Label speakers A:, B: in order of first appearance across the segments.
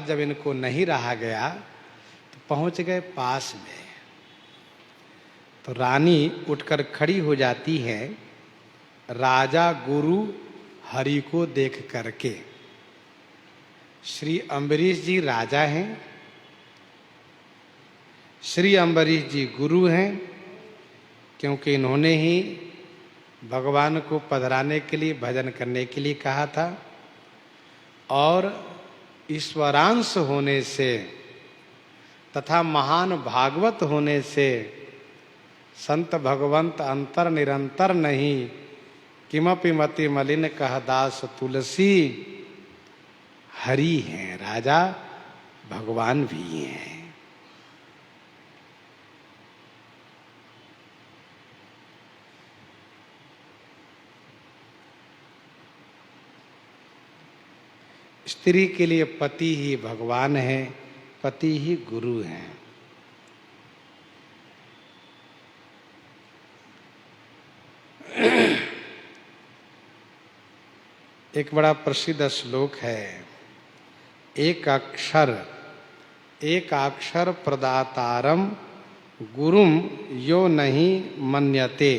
A: जब इनको नहीं रहा गया तो पहुंच गए पास में। तो रानी उठकर खड़ी हो जाती है, राजा गुरु हरि को देख करके। श्री अम्बरीश जी राजा हैं, श्री अम्बरीश जी गुरु हैं, क्योंकि इन्होंने ही भगवान को पधराने के लिए, भजन करने के लिए कहा था। और ईश्वरांश होने से तथा महान भागवत होने से संत भगवंत अंतर निरंतर नहीं, किमपि मति मलिन कह दास तुलसी। हरि हैं, राजा भगवान भी हैं। स्त्री के लिए पति ही भगवान है, पति ही गुरु हैं। एक बड़ा प्रसिद्ध श्लोक है, एक अक्षर प्रदातारम गुरुम यो नहीं मन्यते,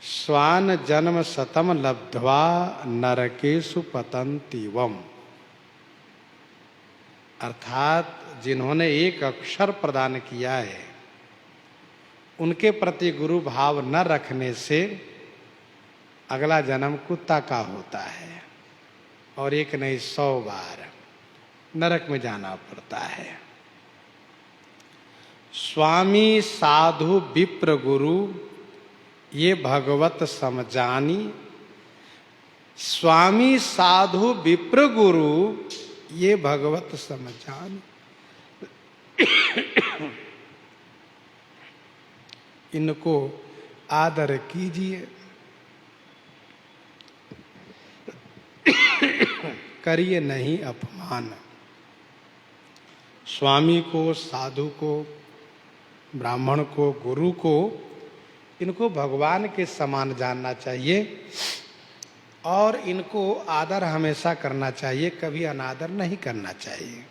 A: स्वान जन्म शतम लब्ध्वा नरकेषु पतन्तिवम। अर्थात जिन्होंने एक अक्षर प्रदान किया है, उनके प्रति गुरु भाव न रखने से अगला जन्म कुत्ता का होता है और एक नहीं 100 बार नरक में जाना पड़ता है। स्वामी साधु विप्र गुरु ये भगवत समझानी। स्वामी साधु विप्र गुरु ये भगवत समझानी। इनको आदर कीजिए, करिए नहीं अपमान। स्वामी को, साधु को, ब्राह्मण को, गुरु को, इनको भगवान के समान जानना चाहिए और इनको आदर हमेशा करना चाहिए, कभी अनादर नहीं करना चाहिए।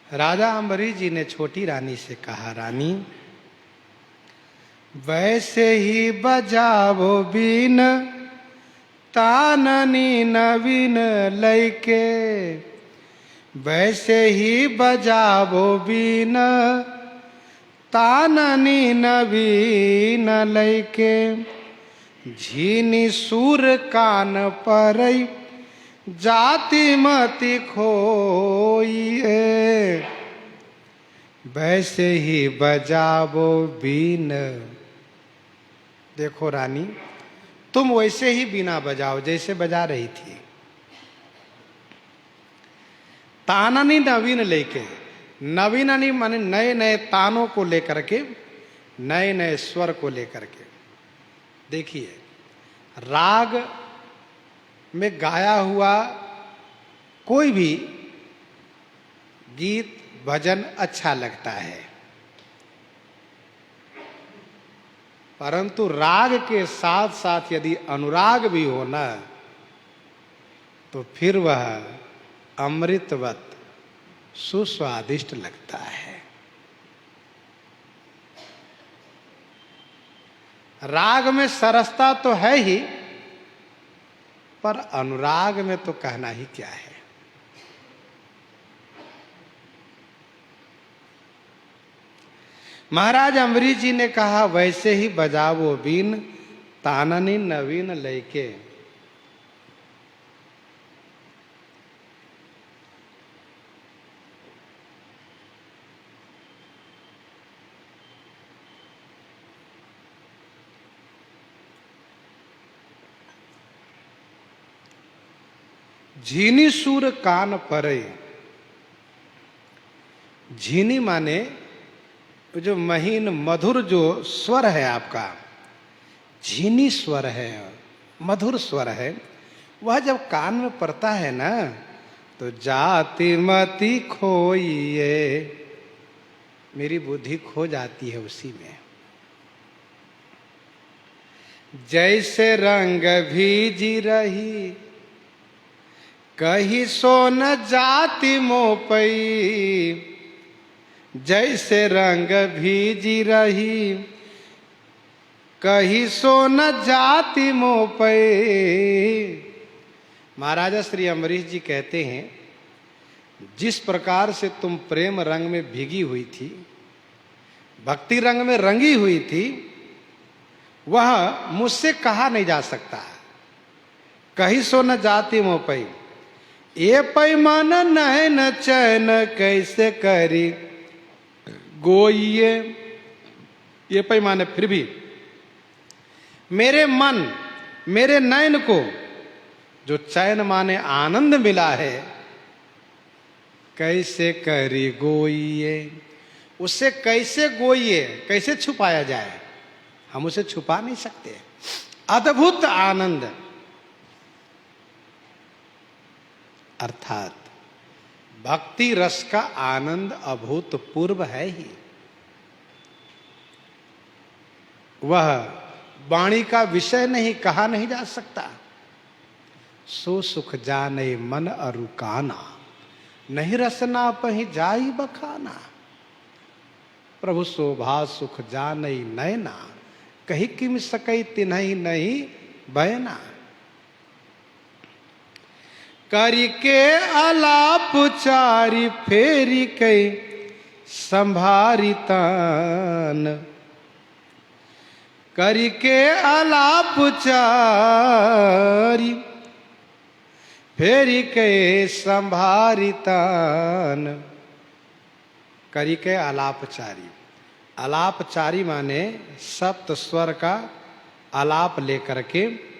A: राजा अम्बरीश जी ने छोटी रानी से कहा, रानी वैसे ही बजावो बीन ताननी नवीन लैके, वैसे ही बजावो बीन ताननी नवीन लैके, झीनी सूर कान परई जाति मति खोइए, वैसे ही बजावो बीन। देखो रानी, तुम वैसे ही बीना बजाओ जैसे बजा रही थी। ताननी नवीन लेके, नवीननी माने नए नए तानों को लेकर के, नए नए स्वर को लेकर के। देखिए, राग में गाया हुआ कोई भी गीत भजन अच्छा लगता है, परंतु राग के साथ साथ यदि अनुराग भी हो ना, तो फिर वह अमृतवत सुस्वादिष्ट लगता है। राग में सरसता तो है ही, पर अनुराग में तो कहना ही क्या है। महाराज अम्बरीश जी ने कहा, वैसे ही बजावो बीन ताननी नवीन लैके। झीनी सूर कान परे। झीनी माने जो महीन मधुर जो स्वर है आपका, झीनी स्वर है, मधुर स्वर है, वह जब कान में पड़ता है ना, तो जाति मति खोइए। मेरी बुद्धि खो जाती है उसी में। जैसे रंग भीजी रही कहीं सो न जाती मोपई, जैसे रंग भीजी रही कहीं सो न जाती मोपई। महाराजा श्री अम्बरीश जी कहते हैं, जिस प्रकार से तुम प्रेम रंग में भीगी हुई थी, भक्ति रंग में रंगी हुई थी, वह मुझसे कहा नहीं जा सकता। कहीं सो न जाती मोपई, ये पैमान नैन चैन कैसे करी गोइए। ये पैमाने फिर भी मेरे मन, मेरे नैन को जो चैन माने आनंद मिला है, कैसे करी गोइए, उससे कैसे गोइए, कैसे छुपाया जाए। हम उसे छुपा नहीं सकते। अद्भुत आनंद, अर्थात भक्ति रस का आनंद अभूतपूर्व है ही। वह वाणी का विषय नहीं, कहा नहीं जा सकता। सो सुख जाने मन अरुकाना, नहीं रसना पही जाई बखाना। प्रभु शोभा सुख जाने नैना, कही किम सकई तिन्हई नहीं बयना। करके अलाप चारी फेरी कई संभारी तान। करके अलाप चारी फेरी कई संभारी तान। करके अलापचारी, अलापचारी माने सप्त स्वर का आलाप लेकर के,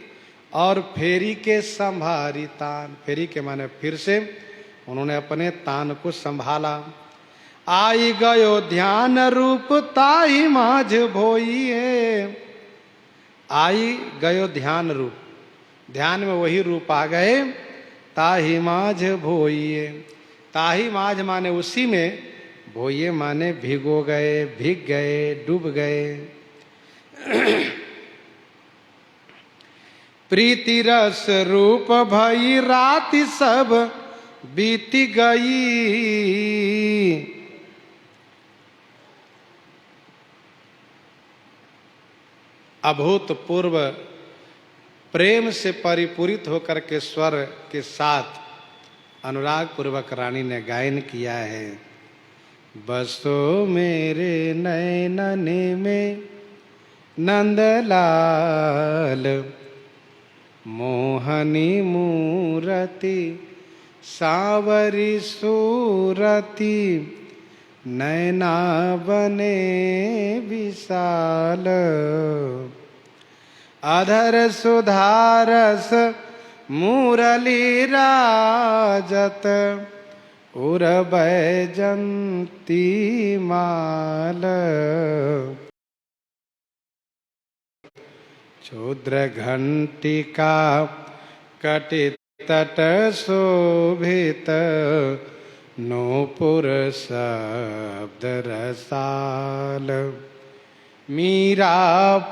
A: और फेरी के संभारी तान। फेरी के माने फिर से उन्होंने अपने तान को संभाला। आई गयो ध्यान रूप ताही माझ भोइए। आई गयो ध्यान रूप, ध्यान में वही रूप आ गए। ताही माझ भोइए, ताही माझ माने उसी में, भोइए माने भिगो गए, भीग गए, डूब गए। प्रीति रस रूप भई राति सब बीती गई। अभूतपूर्व प्रेम से परिपूरित होकर के स्वर के साथ अनुराग पूर्वक रानी ने गायन किया है। बसो मेरे नैनन में नंदलाल, मोहनी मूरति सावरी सूरति, नैना बने विशाल। अधर सुधारस मुरली राजत, उर बैजंती माल। क्षुद्र घंटिका कटित तट शोभित, नूपुर शब्द रसाल। मीरा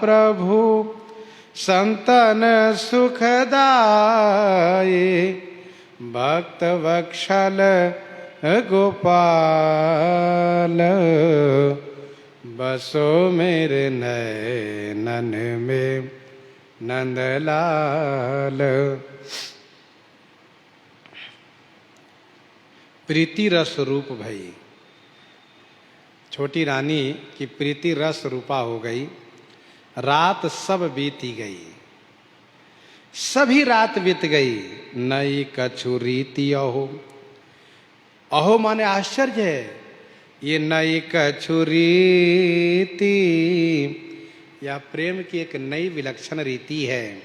A: प्रभु संतन सुखदाये, भक्त वत्सल गोपाल। बसो मेरे नैनन में नंदलाल। प्रीति रस रूप भई, छोटी रानी की प्रीति रस रूपा हो गई। रात सब बीती गई, सभी रात बीत गई। नई कछु रीति अहो, अहो माने आश्चर्य है। ये नई कछु रीति, या प्रेम की एक नई विलक्षण रीति है।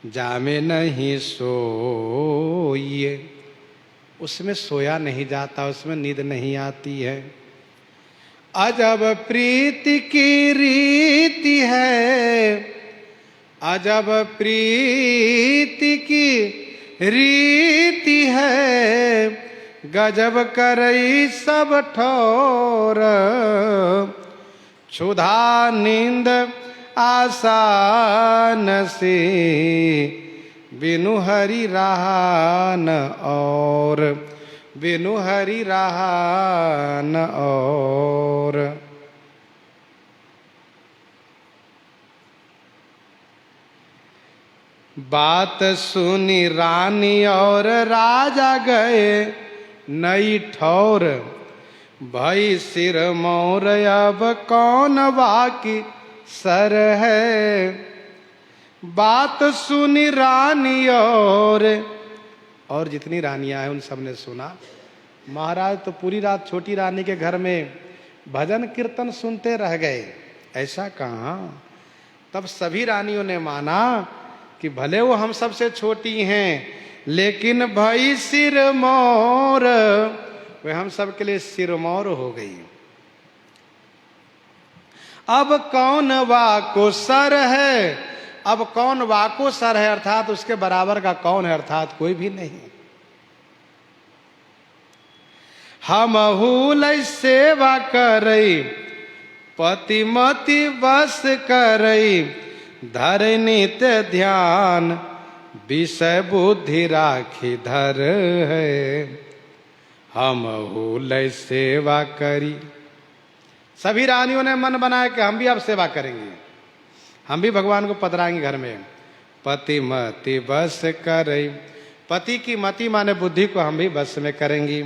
A: जामे नहीं सोइए, उसमें सोया नहीं जाता, उसमें नींद नहीं आती है। अजब प्रीति की रीति है, अजब प्रीति की रीति है। गजब करई सब ठोर, क्षुधा नींद आसान से, बिनु हरि रहा न और, बिनु हरि रहा न और। बात सुनी रानी और राजा गए नई ठौर, भई सिर मोर अब कौन बाकी सर है। बात सुनी रानी और जितनी रानियां हैं उन सब ने सुना। महाराज तो पूरी रात छोटी रानी के घर में भजन कीर्तन सुनते रह गए। ऐसा कहाँ? तब सभी रानियों ने माना कि भले वो हम सबसे छोटी हैं, लेकिन भई सिर मोर, वे हम सब के लिए सिरमौर हो गई। अब कौन वाको सर है, अब कौन वाको सर है, अर्थात उसके बराबर का कौन है, अर्थात कोई भी नहीं। हम हुल सेवा करई, पति मति बस करई, धर नित्य ध्यान, विषय बुद्धि राखी धर है। हम हुल सेवा करी। सभी रानियों ने मन बनाया कि हम भी अब सेवा करेंगे, हम भी भगवान को पधराएंगे घर में। पति मति बस करई, पति की मति माने बुद्धि को हम भी बस में करेंगी।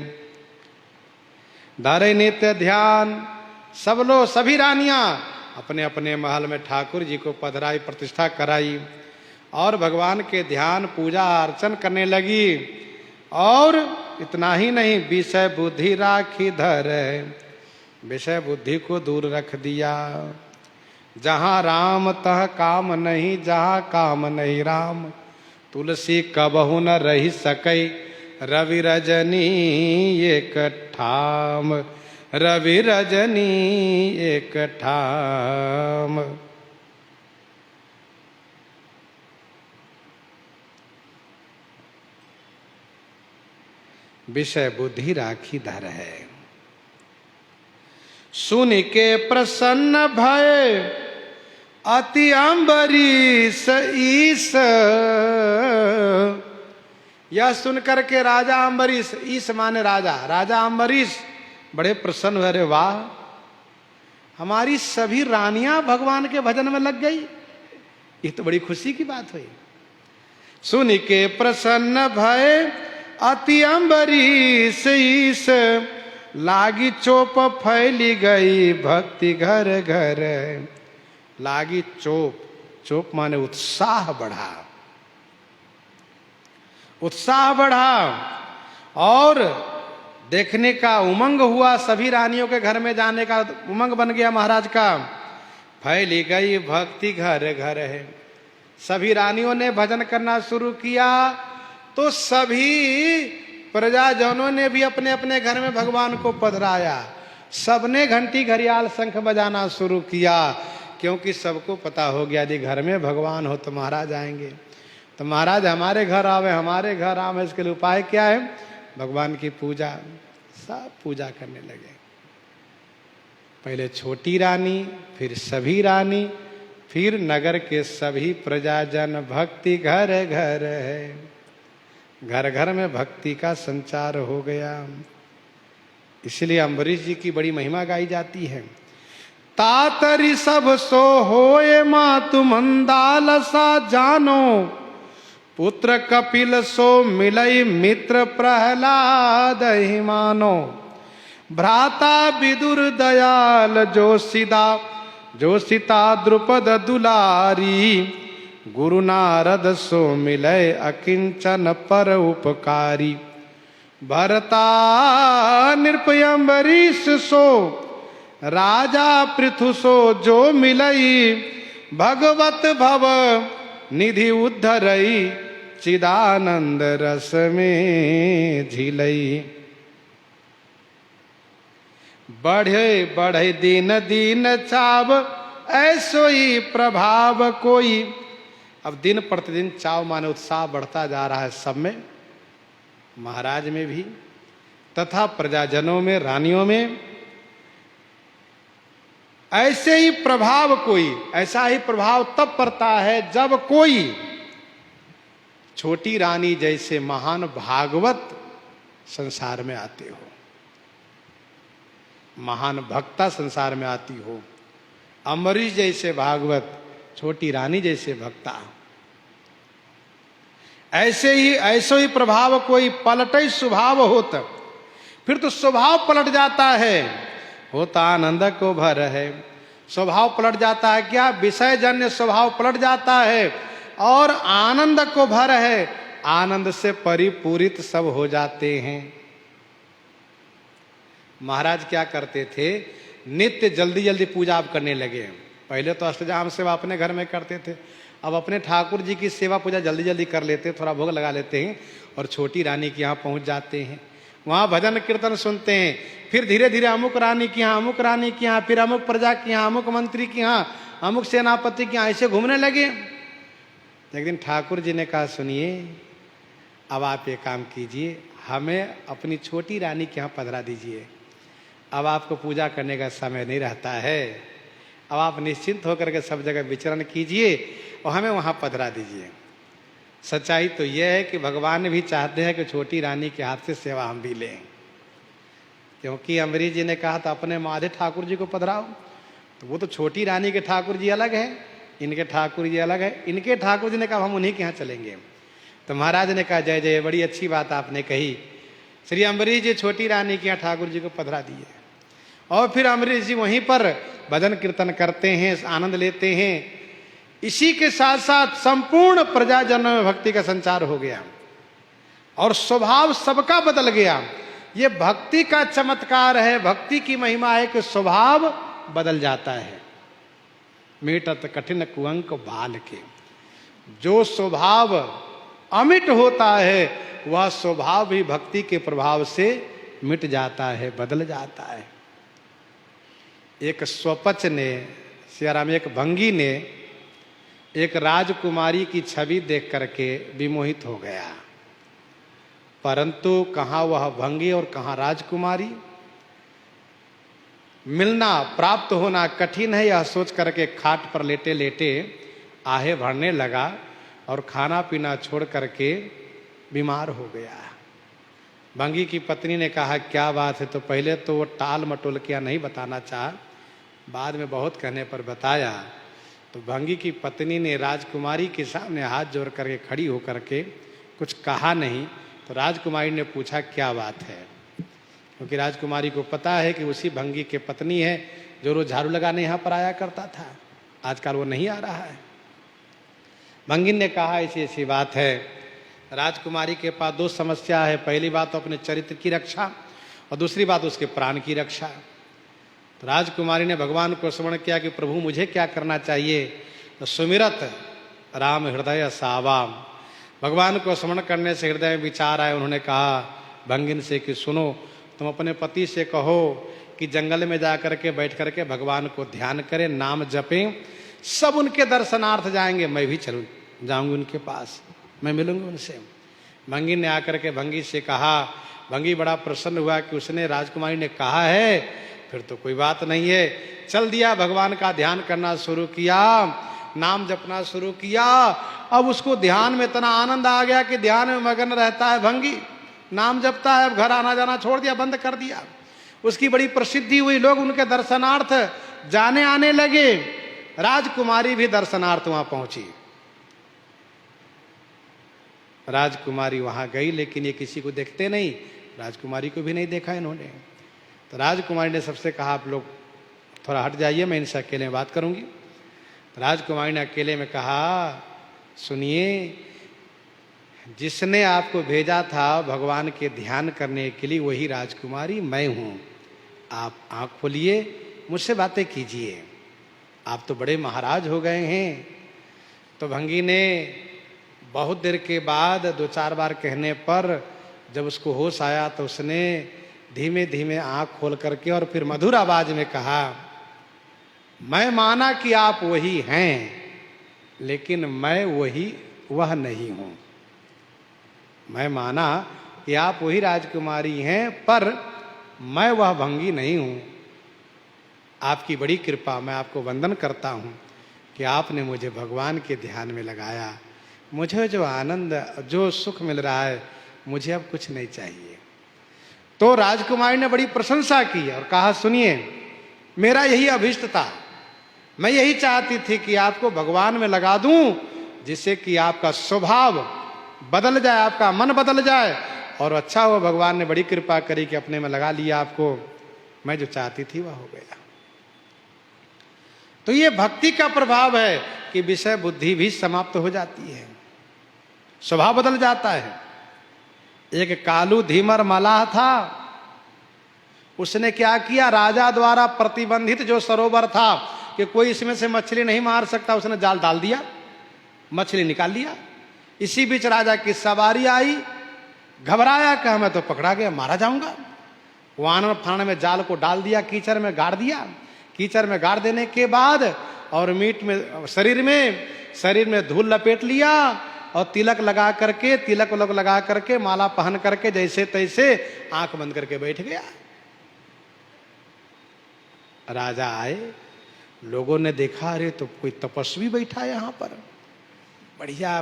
A: धरे नित्य ध्यान, सब लोग सभी रानियां अपने अपने महल में ठाकुर जी को पधराई, प्रतिष्ठा कराई और भगवान के ध्यान पूजा अर्चन करने लगी। और इतना ही नहीं, विषय बुद्धि राखी धर, विषय बुद्धि को दूर रख दिया। जहाँ राम तह काम नहीं, जहाँ काम नहीं राम, तुलसी कबहु न रही सकई, रवि रजनी एक ठाम, रवि रजनी एक ठाम। विषय बुद्धि राखी धर है। सुन के प्रसन्न भय अति अम्बरीश ईश, यह सुनकर के राजा अम्बरीश, ईश माने राजा, राजा अम्बरीश बड़े प्रसन्न हुए। अरे वाह, हमारी सभी रानियां भगवान के भजन में लग गई, ये तो बड़ी खुशी की बात हुई। सुन के प्रसन्न भय अति अम्बरीश ईश, लागी चोप फैली गई भक्ति घर घर। लागी चोप, चोप माने उत्साह बढ़ा, उत्साह बढ़ा और देखने का उमंग हुआ। सभी रानियों के घर में जाने का उमंग बन गया महाराज का। फैली गई भक्ति घर घर है। सभी रानियों ने भजन करना शुरू किया तो सभी प्रजाजनों ने भी अपने अपने घर में भगवान को पधराया। सबने घंटी घड़ियाल शंख बजाना शुरू किया, क्योंकि सबको पता हो गया यदि घर में भगवान हो तो महाराज आएंगे। तो महाराज हमारे घर आवे, हमारे घर आवे। इसके लिए उपाय क्या है? भगवान की पूजा। सब पूजा करने लगे। पहले छोटी रानी, फिर सभी रानी, फिर नगर के सभी प्रजाजन। भक्ति घर घर है, घर घर में भक्ति का संचार हो गया। इसलिए अम्बरीश जी की बड़ी महिमा गाई जाती है। तातरी सब सो होए मातु मंदाल सा जानो, पुत्र कपिल सो मिलई मित्र प्रहलाद ही मानो। भ्राता विदुर दयाल जो सीता द्रुपद दुलारी, गुरु नारद सो मिलय अकिंचन पर उपकारी। भरता नृप अम्बरीश सो राजा पृथु सो जो मिलई, भगवत भव निधि उद्धरई, चिदानंद रस में झिलई। बढ़े बढ़े दिन दिन चाव, ऐसो ही प्रभाव कोई। अब दिन प्रतिदिन चाव माने उत्साह बढ़ता जा रहा है सब में, महाराज में भी। तथा प्रजाजनों में, रानियों में ऐसे ही प्रभाव कोई, ऐसा ही प्रभाव तब पड़ता है जब कोई छोटी रानी जैसे महान भागवत संसार में आते हो, महान भक्ता संसार में आती हो। अम्बरीश जैसे भागवत, छोटी रानी जैसे भक्ता, ऐसे ही प्रभाव कोई पलटे स्वभाव होता, फिर तो स्वभाव पलट जाता है। होता आनंद को भर है, स्वभाव पलट जाता है। क्या? विषय जन्य स्वभाव पलट जाता है और आनंद को भर है, आनंद से परिपूरित सब हो जाते हैं। महाराज क्या करते थे? नित्य जल्दी जल्दी पूजा आप करने लगे। पहले तो अष्टजाम सेवा अपने घर में करते थे, अब अपने ठाकुर जी की सेवा पूजा जल्दी जल्दी कर लेते, थोड़ा भोग लगा लेते हैं और छोटी रानी के यहाँ पहुंच जाते हैं। वहाँ भजन कीर्तन सुनते हैं, फिर धीरे धीरे अमुक रानी के यहाँ, अमुक रानी के यहाँ, फिर अमुक प्रजा के यहाँ, अमुक मंत्री के यहाँ, अमुक सेनापति के यहाँ, ऐसे घूमने लगे। एक दिन ठाकुर जी ने कहा, सुनिए अब आप ये काम कीजिए, हमें अपनी छोटी रानी के यहाँ पधरा दीजिए। अब आपको पूजा करने का समय नहीं रहता है, अब आप निश्चिंत होकर के सब जगह विचरण कीजिए और हमें वहाँ पधरा दीजिए। सच्चाई तो यह है कि भगवान भी चाहते हैं कि छोटी रानी के हाथ से सेवा हम भी लें, क्योंकि अम्बरीश जी ने कहा था अपने माधे ठाकुर जी को पधराओ, तो वो तो छोटी रानी के ठाकुर जी अलग है, इनके ठाकुर जी अलग है। इनके ठाकुर जी ने कहा हम उन्हीं के यहाँ चलेंगे। तो महाराज ने कहा जय जय, बड़ी अच्छी बात आपने कही। श्री अम्बरीश जी छोटी रानी के यहाँ ठाकुर जी को पधरा दिए और फिर अम्बरीश जी वहीं पर भजन कीर्तन करते हैं, आनंद लेते हैं। इसी के साथ साथ संपूर्ण प्रजाजनों में भक्ति का संचार हो गया और स्वभाव सबका बदल गया। ये भक्ति का चमत्कार है, भक्ति की महिमा है कि स्वभाव बदल जाता है। मीटत कठिन कुअंक बाल के, जो स्वभाव अमिट होता है वह स्वभाव भी भक्ति के प्रभाव से मिट जाता है, बदल जाता है। एक स्वपच ने, सियाराम एक भंगी ने एक राजकुमारी की छवि देख करके विमोहित हो गया, परंतु कहाँ वह भंगी और कहाँ राजकुमारी, मिलना प्राप्त होना कठिन है, यह सोच करके खाट पर लेटे लेटे आहे भरने लगा और खाना पीना छोड़ करके बीमार हो गया। भंगी की पत्नी ने कहा क्या बात है? तो पहले तो वो टाल मटोल किया, नहीं बताना चाहा, बाद में बहुत कहने पर बताया। तो भंगी की पत्नी ने राजकुमारी के सामने हाथ जोड़ करके खड़ी होकर के कुछ कहा नहीं। तो राजकुमारी ने पूछा क्या बात है, क्योंकि राजकुमारी को पता है कि उसी भंगी के पत्नी है जो रोज झाड़ू लगाने यहाँ पर आया करता था, आजकल वो नहीं आ रहा है। भंगी ने कहा ऐसी ऐसी बात है। राजकुमारी के पास दो समस्या है, पहली बात तो अपने चरित्र की रक्षा और दूसरी बात उसके प्राण की रक्षा। तो राजकुमारी ने भगवान को स्मरण किया कि प्रभु मुझे क्या करना चाहिए? तो सुमिरत राम हृदय सावाम, भगवान को स्मरण करने से हृदय में विचार आए। उन्होंने कहा भंगिन से कि सुनो, तुम अपने पति से कहो कि जंगल में जा करके बैठ करके भगवान को ध्यान करें, नाम जपें, सब उनके दर्शनार्थ जाएंगे, मैं भी चलूँ जाऊंगी उनके पास, मैं मिलूंगी उनसे। भंगी ने आकर के भंगी से कहा, भंगी बड़ा प्रसन्न हुआ कि उसने, राजकुमारी ने कहा है, फिर तो कोई बात नहीं है। चल दिया, भगवान का ध्यान करना शुरू किया, नाम जपना शुरू किया। अब उसको ध्यान में इतना आनंद आ गया कि ध्यान में मगन रहता है भंगी, नाम जपता है। अब घर आना जाना छोड़ दिया, बंद कर दिया। उसकी बड़ी प्रसिद्धि हुई, लोग उनके दर्शनार्थ जाने आने लगे। राजकुमारी भी दर्शनार्थ वहां पहुंची। राजकुमारी वहां गई, लेकिन ये किसी को देखते नहीं, राजकुमारी को भी नहीं देखा इन्होंने। तो राजकुमारी ने सबसे कहा आप लोग थोड़ा हट जाइए, मैं इनसे अकेले में बात करूंगी। तो राजकुमारी ने अकेले में कहा सुनिए, जिसने आपको भेजा था भगवान के ध्यान करने के लिए वही राजकुमारी मैं हूं। आप आंख खोलिए, मुझसे बातें कीजिए, आप तो बड़े महाराज हो गए हैं। तो भंगी ने बहुत देर के बाद 2-4 बार कहने पर जब उसको होश आया तो उसने धीमे धीमे आंख खोल करके और फिर मधुर आवाज में कहा, मैं माना कि आप वही हैं, लेकिन मैं वही वह नहीं हूं। मैं माना कि आप वही राजकुमारी हैं, पर मैं वह भंगी नहीं हूं। आपकी बड़ी कृपा, मैं आपको वंदन करता हूं कि आपने मुझे भगवान के ध्यान में लगाया। मुझे जो आनंद, जो सुख मिल रहा है, मुझे अब कुछ नहीं चाहिए। तो राजकुमारी ने बड़ी प्रशंसा की और कहा, सुनिए, मेरा यही अभिष्ट था, मैं यही चाहती थी कि आपको भगवान में लगा दूं, जिससे कि आपका स्वभाव बदल जाए, आपका मन बदल जाए। और अच्छा हुआ, भगवान ने बड़ी कृपा करी कि अपने में लगा लिया आपको। मैं जो चाहती थी वह हो गया। तो ये भक्ति का प्रभाव है कि विषय बुद्धि भी समाप्त हो जाती है, स्वभाव बदल जाता है। एक कालू धीमर मलाह था, उसने क्या किया, राजा द्वारा प्रतिबंधित जो सरोवर था कि कोई इसमें से मछली नहीं मार सकता, उसने जाल डाल दिया, मछली निकाल लिया। इसी बीच राजा की सवारी आई, घबराया कि मैं तो पकड़ा गया, मारा जाऊंगा। वो आनन फानन में जाल को डाल दिया, कीचड़ में गाड़ दिया। कीचड़ में गाड़ देने के बाद और मीट में शरीर में धूल लपेट लिया और तिलक लगा करके माला पहन करके जैसे तैसे आंख बंद करके बैठ गया। राजा आए, लोगों ने देखा, अरे तो कोई तपस्वी बैठा है यहां पर, बढ़िया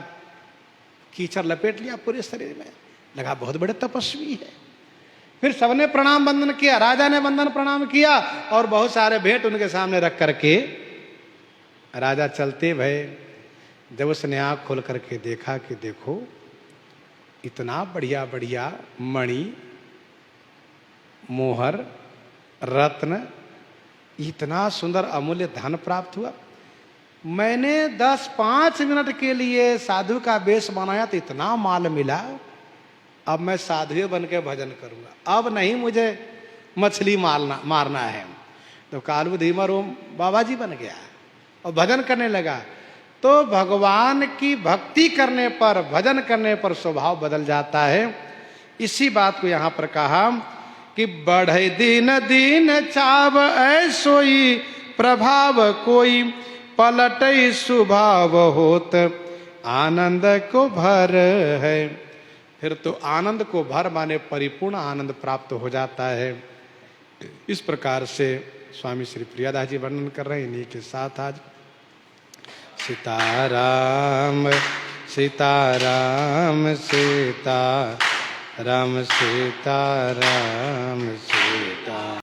A: कीचड़ लपेट लिया पूरे शरीर में, लगा बहुत बड़े तपस्वी है। फिर सबने प्रणाम वंदन किया, राजा ने वंदन प्रणाम किया और बहुत सारे भेंट उनके सामने रख करके राजा चलते भय। जब उसने आंख खोल करके देखा कि देखो, इतना बढ़िया बढ़िया मणि, मोहर, रत्न, इतना सुंदर अमूल्य धन प्राप्त हुआ। मैंने 10-5 मिनट के लिए साधु का वेश बनाया तो इतना माल मिला, अब मैं साधु बन के भजन करूंगा, अब नहीं मुझे मछली मारना है। तो कालू धीमर ओम बाबा जी बन गया और भजन करने लगा। तो भगवान की भक्ति करने पर, भजन करने पर स्वभाव बदल जाता है। इसी बात को यहां पर कहा कि बढ़े दिन दिन चाव ऐसोई प्रभाव कोई, पलटे स्वभाव होत आनंद को भर है। फिर तो आनंद को भर माने परिपूर्ण आनंद प्राप्त हो जाता है। इस प्रकार से स्वामी श्री प्रियादास जी वर्णन कर रहे हैं। इन्हीं के साथ आज सीताराम सीताराम सीताराम सीताराम सीता